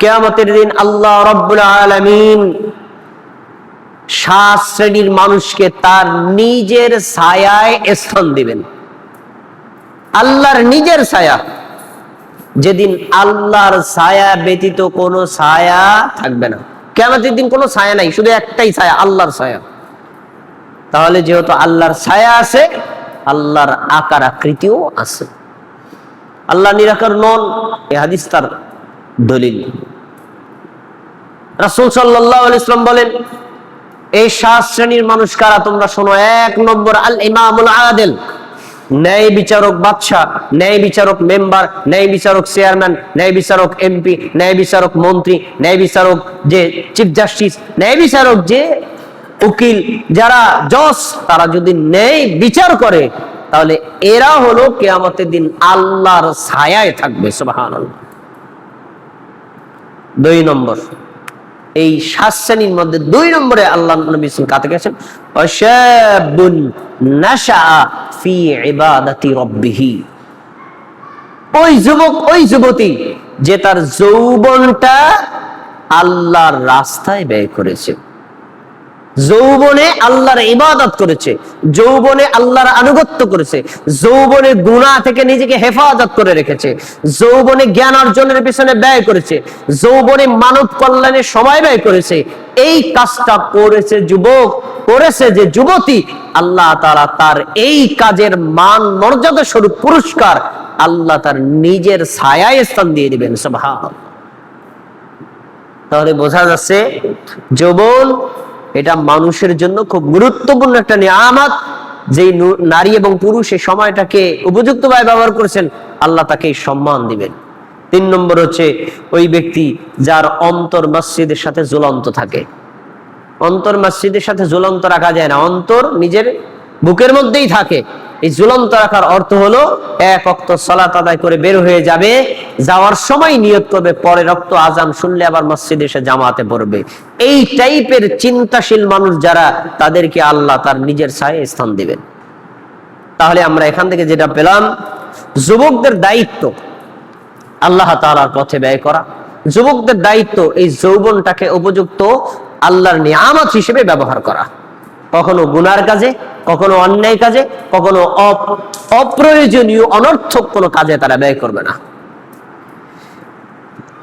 কিয়ামতের দিন আল্লাহ রাব্বুল আলামিন 7 শ্রেণীর মানুষকে তার নিজের ছায়ায় স্থান দিবেন। আল্লাহর নিজের ছায়া, যেদিন আল্লাহর ছায়া ব্যতীত কোনো ছায়া থাকবে না। কিয়ামতের দিন কোনো ছায়া নাই, শুধু একটাই ছায়া, আল্লাহর ছায়া। তাহলে যেহেতু আল্লাহর ছায়া আছে, আল্লাহর আকার আকৃতিও আছে। আল্লাহ নিরাকার নন, এই হাদিস তার দলিল। রাসূল সাল্লাল্লাহু আলাইহি ওয়াসাল্লাম বলেন, এই 7 শ্রেণীর মানুষ কারা তোমরা শোনো। 1 নম্বর আল ইমামুল আদিল, ন্যায় বিচারক বাদশা, ন্যায় বিচারক মেম্বার, ন্যায় বিচারক চেয়ারম্যান, ন্যায় বিচারক এমপি, ন্যায় বিচারক মন্ত্রী, ন্যায় বিচারক যে চিফ জাস্টিস, ন্যায় বিচারক যে উকিল, যারা জজ, তারা যদি ন্যায় বিচার করে তাহলে এরা হলো কিয়ামতের দিন আল্লাহর ছায়ায় থাকবে। সুবহানাল্লাহ। 2 নম্বর, এই 7 শ্রেণীর মধ্যে 2 নম্বরে আল্লাহ নবী কাতে গেছেন, ওয়াশাবুন নাশাআ ফি ইবাদাতি রাব্বিহি। ওই যুবক, ওই যুবতী যে তার যৌবনটা আল্লাহর রাস্তায় ব্যয় করেছে, যৌবনে আল্লাহর ইবাদত করেছে, যৌবনে আল্লাহর আনুগত্য করেছে, যৌবনে গুনাহ থেকে নিজেকে হেফাজত করে রেখেছে, যৌবনে জ্ঞান অর্জনের পিছনে ব্যয় করেছে, যৌবনে মানব কল্যাণে সময় ব্যয় করেছে। এই কাজটা করেছে যুবক, করেছে যে যুবতী, আল্লাহ তাআলা তার এই কাজের মান মর্যাদা স্বরূপ পুরস্কার আল্লাহ তার নিজের ছায়ায় স্থান দিয়ে দিবেন। সুবহানাল্লাহ। তাহলে বোঝা যাচ্ছে যৌবন এটা মানুষের জন্য খুব গুরুত্বপূর্ণ একটা নিয়ামত। যেই নারী এবং পুরুষ এই সময়টাকে উপযুক্তভাবে ব্যবহার করেছেন, আল্লাহ তাকে সম্মান দিবেন। 3 নম্বর হচ্ছে ওই ব্যক্তি যার অন্তর মসজিদের সাথে ঝুলন্ত থাকে। অন্তর মসজিদের সাথে ঝুলন্ত রাখা যায় না, অন্তর নিজের বুকের মধ্যেই থাকে। এই ঝুলন্ত রাখার অর্থ হলো 1 ওয়াক্ত সালাত আদায় করে বের হয়ে যাবে, যাওয়ার সময় নিয়ত করবে পরে রক্ত আজান শুনলে আবার মসজিদে এসে জামাতে পড়বে। এই টাইপের চিন্তাশীল মানুষ যারা, তাদেরকে আল্লাহ তার নিজের ছায়ায় স্থান দিবেন। তাহলে আমরা এখান থেকে যেটা পেলাম, যুবকদের দায়িত্ব আল্লাহ তাআলার পথে ব্যয় করা। যুবকদের দায়িত্ব এই যৌবনটাকে উপযুক্ত আল্লাহর নিয়ামত হিসেবে ব্যবহার করা। কখনো গুনার কাজে, কখনো অন্যায় কাজে, কখনো অপ্রয়োজনীয় অনর্থক কোনো কাজে তারা ব্যয় করবে না।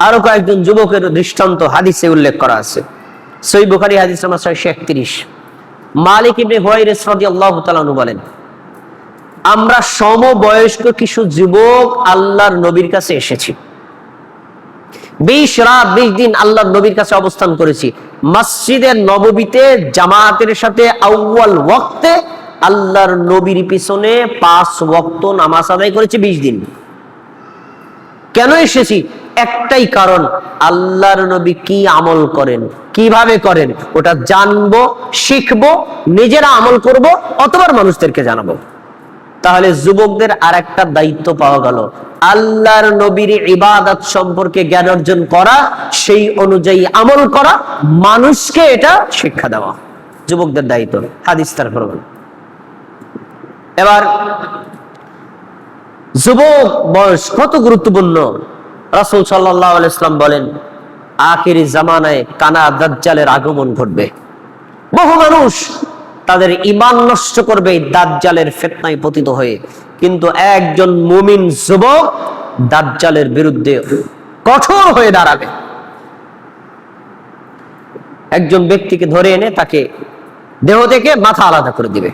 আরো কয়েকজন যুবকের দৃষ্টান্ত হাদিসে উল্লেখ করা আছে। সহিহ বুখারী হাদিস নাম্বার 631, মালিক ইবনে হুয়াইরিস রাদিয়াল্লাহু তাআলা আনহু বলেন, আমরা সমবয়স্ক কিছু যুবক আল্লাহর নবীর কাছে এসেছি। 20 রাত 20 দিন আল্লাহর নবীর কাছে অবস্থান করেছি। মসজিদে নববীতে জামাতের সাথে আউয়াল ওয়াক্তে আল্লাহর নবীর পিছনে 5 ওয়াক্ত নামাজ আদায় করেছি 20 দিন। কেন এসেছি? একটাই কারণ, আল্লাহর নবী কি আমল করেন, কিভাবে করেন, ওটা জানবো, শিখবো, নিজেরা আমল করব, অথবা মানুষদেরকে জানাবো। তাহলে যুবকদের আরেকটা দায়িত্ব পাওয়া গেল, আল্লাহর নবীর ইবাদত সম্পর্কে জ্ঞান অর্জন করা, সেই অনুযায়ী আমল করা, মানুষকে এটা শিক্ষা দেওয়া যুবকদের দায়িত্ব। হাদিস তার প্রমাণ। এবার যুবক বয়স কত গুরুত্বপূর্ণ। রাসূল সাল্লাল্লাহু আলাইহি ওয়াসাল্লাম বলেন, আখিরি জামানায় কানা দাজ্জালের আগমন ঘটবে। বহু মানুষ তাদের ঈমান নষ্ট করবে দাজ্জালের ফিতনায় পতিত হয়ে, কিন্তু একজন মুমিন যুবক দাজ্জালের বিরুদ্ধে কঠোর হয়ে দাঁড়াবে। একজন ব্যক্তিকে ধরে এনে তাকে দেহ থেকে মাথা আলাদা করে দিবে,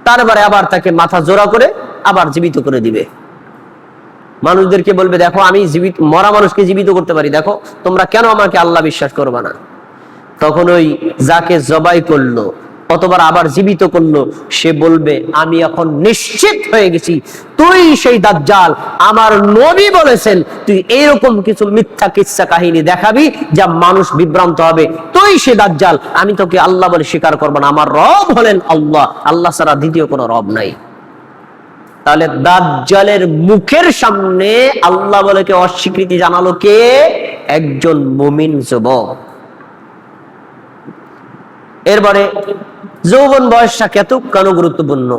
তারপরে আবার তাকে মাথা জোড়া করে আবার জীবিত করে দিবে। মানুষদেরকে বলবে, দেখো আমি জীবিত, মরা মানুষকে জীবিত করতে পারি, দেখো তোমরা কেন আমাকে আল্লাহ বিশ্বাস করবে না? তখন ওই যাকে জবাই করলো অথবা আবার জীবিত করলো, সে বলবে, আমি এখন নিশ্চিত হয়ে গেছি তুই সেই দাজ্জাল। আমার নবী বলেছেন তুই এইরকম কিছু মিথ্যা কিচ্ছা কাহিনী দেখাবি যা মানুষ বিভ্রান্ত হবে, তুই সেই দাজ্জাল। আমি তোকে আল্লাহ বলে স্বীকার করবো না, আমার রব হলেন আল্লাহ, আল্লাহ ছাড়া দ্বিতীয় কোনো রব নাই। তাহলে দাজ্জালের মুখের সামনে আল্লাহ বলে কে অস্বীকৃতি জানালো? কে? একজন মুমিন যুবক। এরপরে যৌবন বয়সটা কেন গুরুত্বপূর্ণ?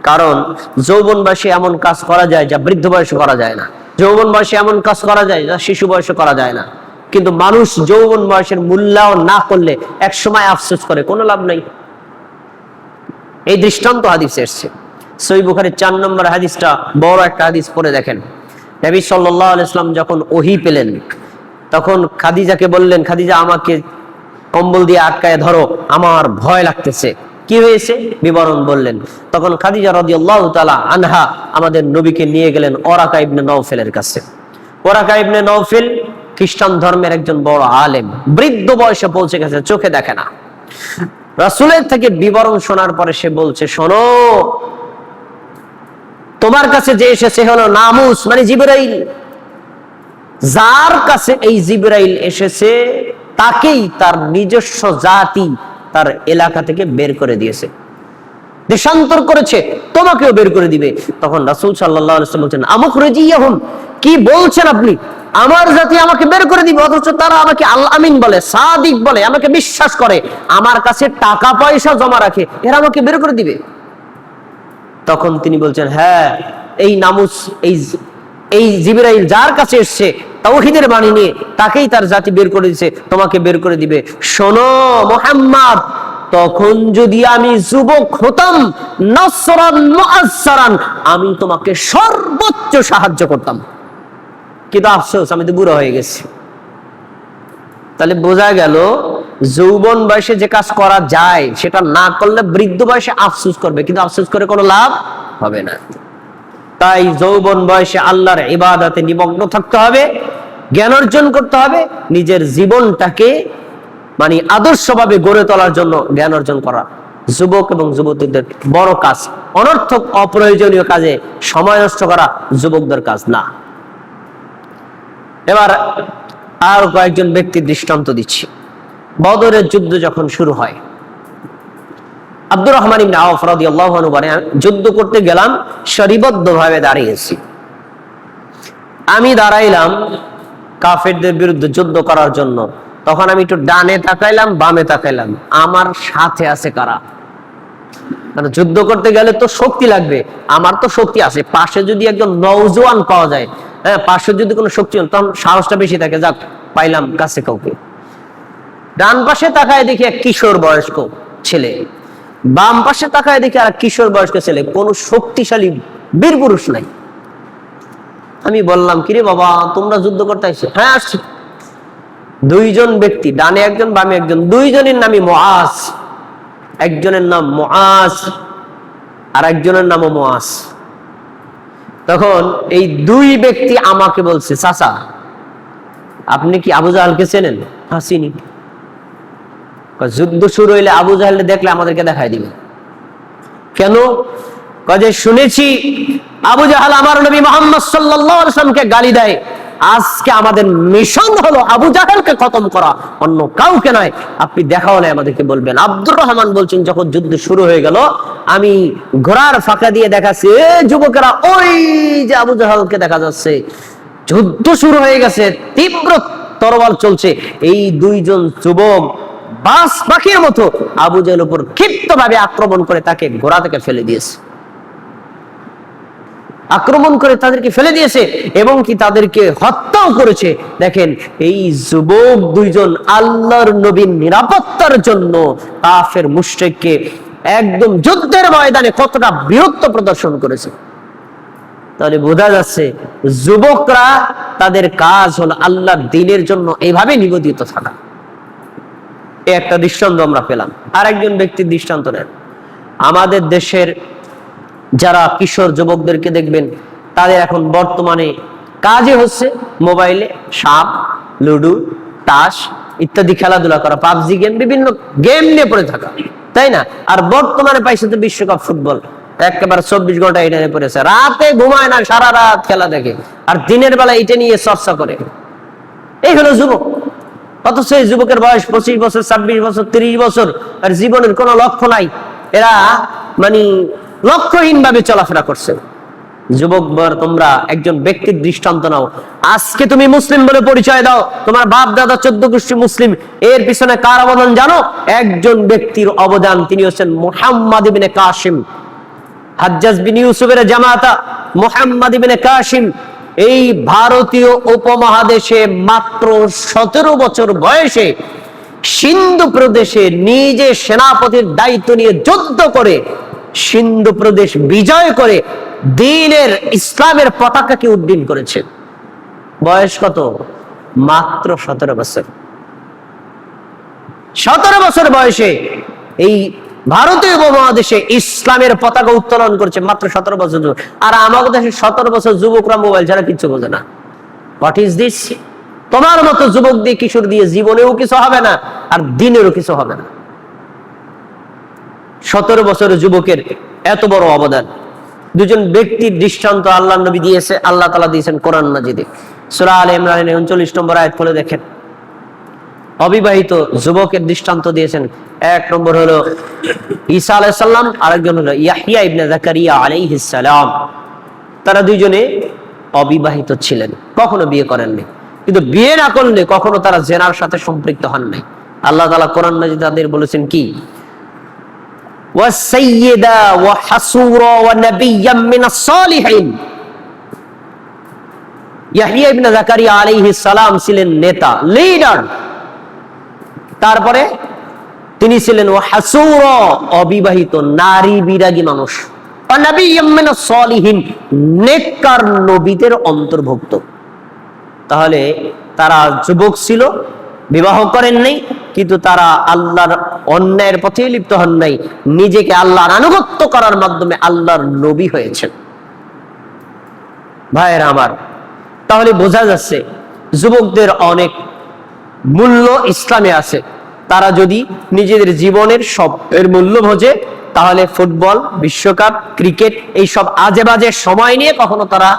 কারণ যৌবন বয়সে এমন কাজ করা যায় যা বৃদ্ধ বয়সে করা যায় না, যৌবন বয়সে এমন কাজ করা যায় যা শিশু বয়সে করা যায় না। কিন্তু মানুষ যৌবন বয়সের মূল্যায়ন না করলে এক সময় আফসোস করে, কোনো লাভ নাই। এই দৃষ্টান্ত হাদিসে এসেছে। সহিহ বুখারীর 4 নম্বর হাদিসটা বড় একটা হাদিস, পড়ে দেখেন। নবী সাল্লাল্লাহু আলাইহি ওয়াসাল্লাম যখন ওহী পেলেন, তখন খাদিজাকে বললেন, খাদিজা আমাকে কম্বল দিয়ে আটকায় ধরো, আমার ভয় লাগতেছে। কি হয়েছে বিবরণ বললেন। তখন খাদিজা রাদিয়াল্লাহু তাআলা আনহা আমাদের নবীকে নিয়ে গেলেন ওরাকা ইবনে নওফেলের কাছে। ওরাকা ইবনে নওফেল খ্রিস্টান ধর্মের একজন বড় আলেম, বৃদ্ধ বয়সে পৌঁছে গেছে, চোখে দেখে না। রাসূলের থেকে বিবরণ শোনার পরে সে বলছে, শোনো, তোমার কাছে যে এসেছে হলো নামুস, মানে জিবরাইল। যার কাছে এই জিবরাইল এসেছে তাকেই তার নিজস্ব জাতি তার এলাকা থেকে বের করে দিয়েছে, দেশান্তর করেছে, তোমাকেও বের করে দিবে। তখন রাসূল সাল্লাল্লাহু আলাইহি ওয়াসাল্লাম বলছেন, আমুখরিজিয়াহুম, কি বলছেন আপনি? আমার জাতি আমাকে বের করে দিবে, অথচ তারা আমাকে আল আমিন বলে, সাদিক বলে, আমাকে বিশ্বাস করে, আমার কাছে টাকা পয়সা জমা রাখে, এরা আমাকে বের করে দিবে? তখন তিনি বলছেন, হ্যাঁ, এই নামুস, এই জিবরাইল যার কাছে এসেছে তাওহীদের বাণী নিয়ে, তাকেই তার জাতি বের করে দিয়েছে, তোমাকে বের করে দিবে। শোনো মুহাম্মদ, তখন যদি আমি যুবক হতাম, নাসরান মুআসসারান, আমি তোমাকে সর্বোচ্চ সাহায্য করতাম, কিন্তু আফসোস আমি তো বুড়ো হয়ে গেছি। তাহলে বোঝা গেল যৌবন বয়সে যে কাজ করা যায় সেটা না করলে বৃদ্ধ বয়সে আফসোস করবে, কিন্তু আফসোস করে কোনো লাভ হবে না। তাই যৌবন বয়সে আল্লাহর ইবাদতে নিমগ্ন থাকতে হবে, জ্ঞান অর্জন করতে হবে, নিজের জীবনটাকে মানে আদর্শভাবে গড়ে তোলার জন্য জ্ঞান অর্জন করা যুবক এবং যুবতীদের বড় কাজ। অনর্থক অপ্রয়োজনীয় কাজে সময় নষ্ট করা যুবকদের কাজ না। এবার আর কয়েকজন ব্যক্তির দৃষ্টান্ত দিচ্ছি। বদরের যুদ্ধ যখন শুরু হয়, আব্দুর রহমান ইবনে আওফ রাদিয়াল্লাহু আনহু বলেন, যুদ্ধ করতে গেলাম, সারিবদ্ধভাবে দাঁড়িয়েছি। আমি দাঁড়াইলাম কাফেরদের বিরুদ্ধে যুদ্ধ করার জন্য। তখন আমি একটু ডানে তাকাইলাম, বামে তাকাইলাম, আমার সাথে আছে কারা? মানে যুদ্ধ করতে গেলে তো শক্তি লাগবে, আমার তো শক্তি আছে। পাশে যদি একজন নওজোয়ান পাওয়া যায়, হ্যাঁ, পাশে যদি কোনো শক্তি, তখন সাহসটা বেশি থাকে, যাক পাইলাম কাছে কাউকে। ডান পাশে তাকায় দেখি এক কিশোর বয়স্ক ছেলে, বাম পাশে তাকায় দেখি আর কিশোর বয়স্ক ছেলে, কোনো শক্তিশালী বীর পুরুষ নাই। আমি বললাম, কিরে বাবা, তোমরা যুদ্ধ করতে আসছো? হ্যাঁ আসছি। দুইজন ব্যক্তি, ডানে একজন বামে একজন, দুইজনের নামই মুআজ। একজনের নাম মুআজ আর একজনের নামও মুআজ। তখন এই দুই ব্যক্তি আমাকে বলছে, চাচা আপনি কি আবু জাহেলকে চেনেন? হ্যাঁ চিনি। যুদ্ধ শুরু হইলে আবু জাহেল দেখলে আমাদেরকে দেখাই দিবে। কেন? কাজে শুনেছি আবু জাহেল আমার নবী মুহাম্মদ সাল্লাল্লাহু আলাইহি ওয়াসাল্লামকে গালি দেয়, আজকে আমাদের মিশন হলো আবু জাহেলকে খতম করা, অন্য কাউকে নয়। আপনি দেখা হলে আমাদেরকে বলবেন। আব্দুর রহমান বলছেন, যখন যুদ্ধ শুরু হয়ে গেল, আমি ঘোড়ার ফাঁকা দিয়ে দেখাচ্ছি, এ যুবকেরা, ওই যে আবু জাহেলকে দেখা যাচ্ছে, যুদ্ধ শুরু হয়ে গেছে, তীব্র তরবাল চলছে। এই দুইজন যুবক বাস পাখির মতো আবু জাহেলের উপর ক্ষিপ্তভাবে আক্রমণ করে তাকে ঘোড়া থেকে ফেলে দিয়েছে, আক্রমণ করে তাদেরকে ফেলে দিয়েছে এবং কি তাদেরকে হত্যাও করেছে। দেখেন, এই যুবক দুইজন আল্লাহর নবীর নিরাপত্তার জন্য কাফের মুশরিককে একদম যুদ্ধের ময়দানে কতটা বীরত্ব প্রদর্শন করেছে। তাহলে বোঝা যাচ্ছে যুবকরা তাদের কাজ হলো আল্লাহর দ্বীনের জন্য এইভাবে নিবেদিত থাকা। এই একটা দৃষ্টান্ত আমরা পেলাম। আর একজন ব্যক্তির দৃষ্টান্ত নেন। আমাদের দেশের যারা কিশোর যুবকদেরকে দেখবেন, তাদের এখন বর্তমানে কাজে হচ্ছে মোবাইলে সাপ, লুডু, তাস ইত্যাদি খেলাধুলা করা, পাবজি গেম, বিভিন্ন গেম নিয়ে পড়ে থাকা, তাই না? আর বর্তমানে পাইছে তো বিশ্বকাপ ফুটবল, একেবারে 24 ঘন্টা এটা নিয়ে পড়েছে, রাতে ঘুমায় না, সারা রাত খেলা দেখে, আর দিনের বেলা এটা নিয়ে চর্চা করে। এই হলো যুবক। অথচ এই যুবকের বয়স 25 বছর, 26 বছর, 30 বছর, আর জীবনের কোনো লক্ষ্য নাই। এরা মানে লক্ষ্যহীন ভাবে চলাফেরা করছে। যুবক, তোমরা একজন ব্যক্তির দৃষ্টান্ত নাও। আজকে তুমি মুসলিম বলে পরিচয় দাও, তোমার বাপ দাদা 14 গোষ্ঠী মুসলিম, এর পিছনে কার অবদান জানো? একজন ব্যক্তির অবদান, তিনি হচ্ছেন মুহাম্মদ ইবনে কাসিম। হাজ্জাজ বিন ইউসুফের জামাতা মুহাম্মদ ইবনে কাসিম, এই ভারতীয় উপমহাদেশে মাত্র 17 বছর বয়সে সিন্ধু প্রদেশে নিজে সেনাপতির দায়িত্ব নিয়ে যুদ্ধ করে সিন্ধু প্রদেশ বিজয় করে দ্বীনের ইসলামের পতাকাকে উড্ডীন করেছে। বয়স কত? মাত্র 17 বছর। 17 বছর বয়সে এই ভারতীয় উপমহাদেশে ইসলামের পতাকা উত্তোলন করছে, মাত্র 17 বছর যুবক। আর আমাদের দেশে 17 বছর যুবকরা মোবাইল ছাড়া কিচ্ছু বোঝে না। What is this? তোমার মতো যুবক দিয়ে, কিশোর দিয়ে জীবনেও কিছু হবে না, আর দিনেরও কিছু হবে না। 17 বছরের যুবকের এত বড় অবদান। দুজন ব্যক্তির দৃষ্টান্ত আল্লাহ নবী দিয়েছে, আল্লাহ তাআলা দিয়েছেন কোরআন মাজিদে। সূরা আলে ইমরানের 39 নম্বর আয়াত খুলে দেখেন। অবিবাহিত যুবকের দৃষ্টান্ত দিয়েছেন। এক নম্বর হলো ঈসা আলাইহিস সালাম, আরেকজন হলো ইয়াহইয়া ইবনে যাকারিয়া আলাইহিস সালাম। তারা দুইজনে অবিবাহিত ছিলেন, কখনো বিয়ে করেননি, কিন্তু বিয়ে না করলে কখনো তারা জিনার সাথে সম্পৃক্ত হন নাই। আল্লাহ তাআলা কোরআন মাজিদে তাদের বলেছেন কি? ওয়াসাইয়্যিদা ওয়া হাসুরা ওয়া নাবিয়্যাম মিনাস সালিহিন। ইয়াহইয়া ইবনে যাকারিয়া আলাইহিস সালাম ছিলেন নেতা, লিডার। তারপরে তিনি ছিলেন ওয়া হাসুরা, অবিবাহিত নারী বিরাগী মানুষ, ওয়া নাবিয়্যাম মিনাস সালিহিন, নেককার নবীদের অন্তর্ভুক্ত। তাহলে তারা যুবক ছিল, বিবাহ করেন নাই, কিন্তু তারা আল্লাহর অন্যায়ের পথে লিপ্ত হন নাই, নিজেকে আল্লাহর আনুগত্য করার মাধ্যমে আল্লাহর নবী হয়েছেন। ভাইয়েরা আমার, তাহলে বোঝা যাচ্ছে যুবকদের অনেক মূল্য ইসলামে আছে। তারা যদি নিজেদের জীবনের সব এর মূল্য বোঝে, তাহলে ফুটবল, বিশ্বকাপ, ক্রিকেট এইসব আজে বাজে সময় নিয়ে কখনো তারা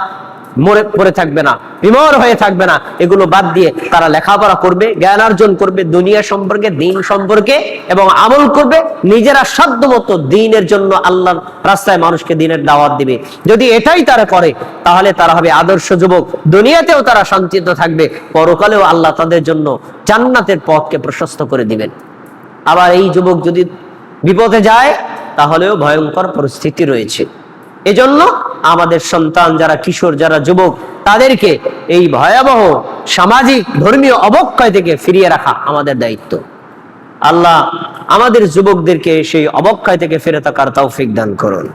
মরে পড়ে থাকবে না, বিমর হয়ে থাকবে না। এগুলো বাদ দিয়ে তারা লেখাপড়া করবে, জ্ঞান অর্জন করবে দুনিয়া সম্পর্কে, দিন সম্পর্কে, এবং আমল করবে। নিজেরা সাধ্যমতো দিনের জন্য আল্লাহর রাস্তায় মানুষকে দিনের দাওয়াত দিবে। যদি এটাই তারা করে, তাহলে তারা হবে আদর্শ যুবক। দুনিয়াতেও তারা শান্তিতে থাকবে, পরকালেও আল্লাহ তাদের জন্য জান্নাতের পথকে প্রশস্ত করে দিবেন। আবার এই যুবক যদি বিপদে যায়, তাহলেও ভয়ঙ্কর পরিস্থিতি রয়েছে। এজন্য আমাদের সন্তান যারা কিশোর, যারা যুবক, তাদেরকে এই ভয়াবহ সামাজিক ধর্মীয় অবক্ষয় থেকে ফিরিয়ে রাখা আমাদের দায়িত্ব। আল্লাহ আমাদের যুবকদেরকে সেই অবক্ষয় থেকে ফিরে থাকার তৌফিক দান করুন।